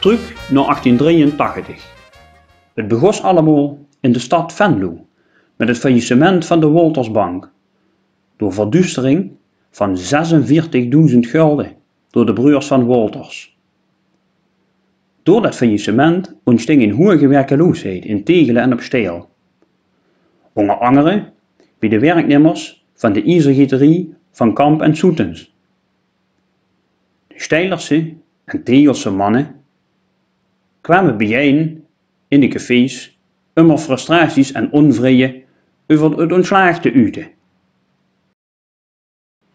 Terug naar 1883. Het begon allemaal in de stad Venlo met het faillissement van de Woltersbank door verduistering van 46.000 gulden door de broers van Wolters. Door dat faillissement ontstond een hoge werkeloosheid in Tegelen en op Steel. Onder andere bij de werknemers van de ijzergieterij van Kamp en Soetens. De Steilerse en Tegelse mannen kwamen bijeen in de cafés om er frustraties en onvrede over het ontslag te uiten.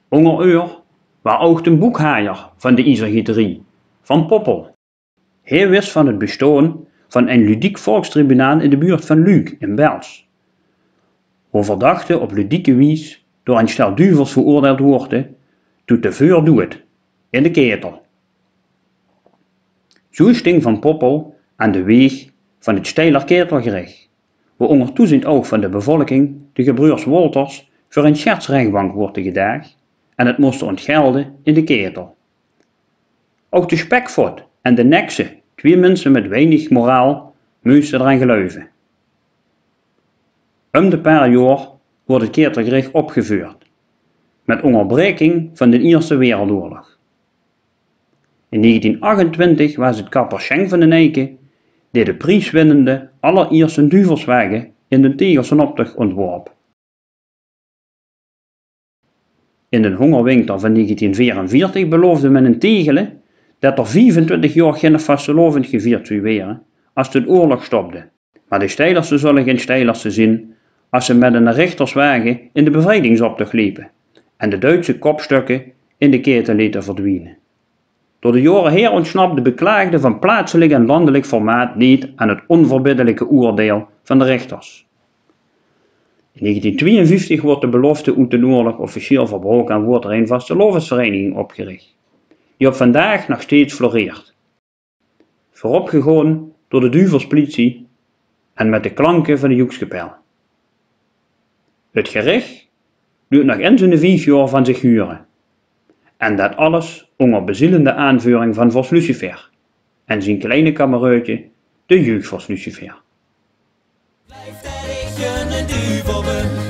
Onder uur was ook de boekhaaier van de ijzergieterij, Van Poppel. Hij wist van het bestaan van een ludiek volkstribunaal in de buurt van Luik in Bels. Hoe verdachte op ludieke wijze door een stel duvels veroordeeld worden tot de vuurdood in de ketel. Zo sting Van Poppel aan de weg van het Steiler ketelgerecht, waar onder toezicht oog van de bevolking de gebroers Wolters voor een schertsrechtbank wordt gedaagd en het moesten ontgelden in de ketel. Ook de Spekvot en de Nekse, twee mensen met weinig moraal, moesten eraan geloven. Om de paar jaar wordt het ketelgerecht opgevoerd, met onderbreking van de Eerste Wereldoorlog. In 1928 was het kapper Schenk van den Eycken die de prijswinnende allereerste duvelswagen in de Tegelse optocht ontworp. In de hongerwinter van 1944 beloofde men in Tegelen dat er 25 jaar geen vastelovend gevierd zou worden als de oorlog stopte, maar de Steilersen zullen geen Steilersen zien als ze met een rechterswagen in de bevrijdingsoptocht liepen en de Duitse kopstukken in de ketel lieten verdwijnen. Door de jaren heen ontsnapte de beklaagde van plaatselijk en landelijk formaat niet aan het onverbiddelijke oordeel van de rechters. In 1952 wordt de belofte uit de oorlog officieel verbroken en wordt er een vastelovensvereniging opgericht, die op vandaag nog steeds floreert. Vooropgegaan door de duvelspolitie en met de klanken van de Joekskapel. Het gerecht doet nog eens in de 5 jaar van zich huren. En dat alles onder bezielende aanvuring van Vos Lucifer en zijn kleine kamereutje, de jeugd Vos Lucifer. Blijft er een duvel